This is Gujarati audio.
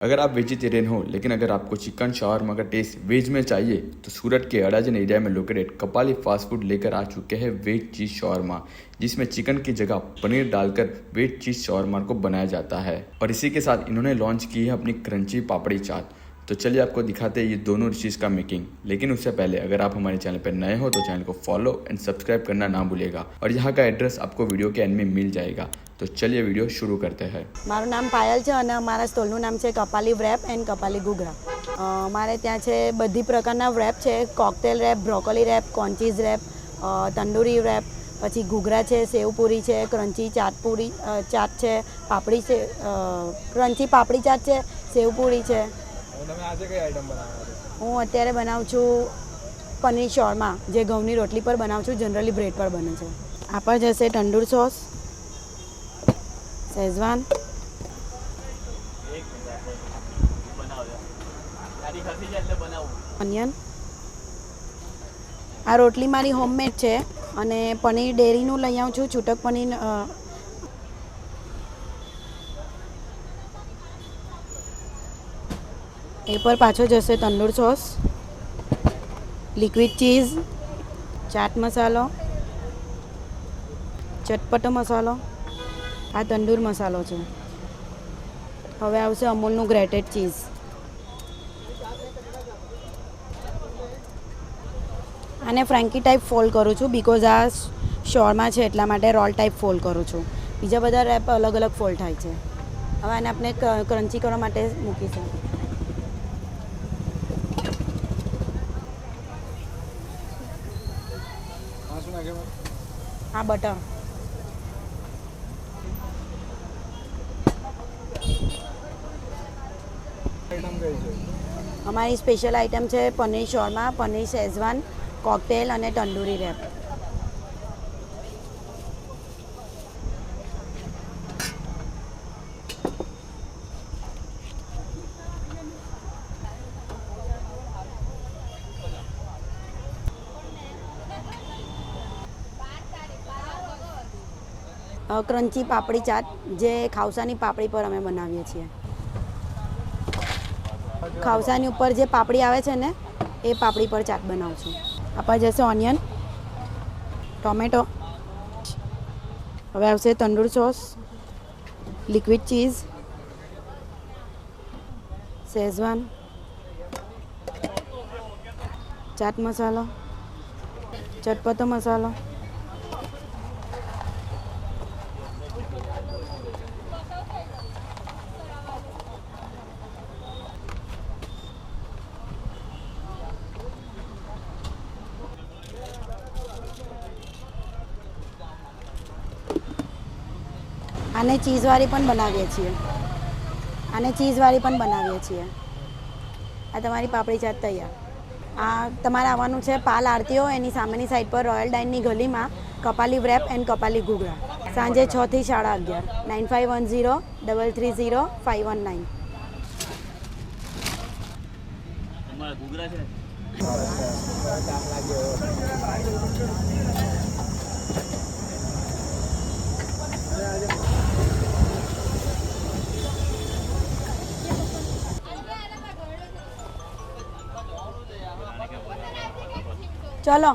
अगर आप वेजिटेरियन हो लेकिन अगर आपको चिकन शावरमा का टेस्ट वेज में चाहिए तो सूरत के अडाजन एरिया में लोकेटेड कपाली फास्ट फूड लेकर आ चुके हैं वेज चीज़ शावरमा, जिसमें चिकन की जगह पनीर डालकर वेज चीज़ शावरमा को बनाया जाता है। और इसी के साथ इन्होंने लॉन्च की है अपनी क्रंची पापड़ी चाट। तो चलिए आपको दिखाते हैं ये दोनों डिशेज़ का मेकिंग। लेकिन उससे पहले अगर आप हमारे चैनल पर नए हो तो चैनल को फॉलो एंड सब्सक्राइब करना ना भूलिएगा और यहाँ का एड्रेस आपको वीडियो के एंड में मिल जाएगा। तो चलिए वीडियो शुरू करते हैं। મારું નામ પાયલ છે અને અમારા સ્ટોલનું નામ છે કપાલી વ્રેપ એન્ડ કપાલી ઘૂઘરા। મારે ત્યાં છે બધી પ્રકારના વ્રેપ છે, cocktail wrap, broccoli wrap, corn cheese wrap, tandoori wrap, પછી ઘૂઘરા છે, સેવપુરી છે, ક્રન્ચી ચાટપુરી ચાટ છે, પાપડી છે, ક્રન્ચી પાપડી ચાટ છે, સેવપુરી છે। હું અત્યારે બનાવું છું પનીર શોર્મા, જે ઘઉંની રોટલી પર બનાવું છું, જનરલી બ્રેડ પર બને છે। આ પર જશે તંદૂર સોસ, शेजवान, ઓનિયન। આ રોટલી મારી હોમમેડ છે અને પનીર ડેરીનું લઈ આવું છું, છૂટક પનીર। એ પર પાછો જશે tandoor sauce, liquid cheese, chaat મસાલો, ચટપટો મસાલો, આ તંદૂર મસાલો છે। હવે આવશે અમૂલનું ગ્રેટેડ ચીઝ। આને ફ્રેન્કી ટાઈપ ફોલ્ડ કરું છું બિકોઝ આ શોર્મા છે એટલા માટે રોલ ટાઈપ ફોલ્ડ કરું છું। બીજા બધા રેપ અલગ અલગ ફોલ્ડ થાય છે। હવે આને આપણે ક્રન્ચી કરવા માટે મૂકીશું। આ બટર, અમારી સ્પેશિયલ આઇટમ છે પનીર શોર્મા, પનીર શેઝવાન, કોકટેલ અને તંદૂરી રેપ। ક્રન્ચી પાપડી ચાટ, જે ખાવસાની પાપડી પર અમે બનાવીએ છીએ। ખાવસાની ઉપર જે પાપડી આવે છે ને એ પાપડી પર ચાટ બનાવું છું। આ પર જશે ઓનિયન, ટોમેટો। હવે આવશે tandoor sauce, liquid cheese, Schezwan, chaat મસાલો, ચટપટો મસાલો, આને ચીઝવાળી પણ બનાવીએ છીએ। આ તમારી પાપડી ચાટ તૈયાર। આ તમારે આવવાનું છે પાલ આરતીઓ, એની સામેની સાઈડ પર રોયલ ડાઇનની ગલીમાં કપાલી વ્રેપ એન્ડ કપાલી ઘૂઘરા, સાંજે 6 થી 11:30। 9510330519। ચલો।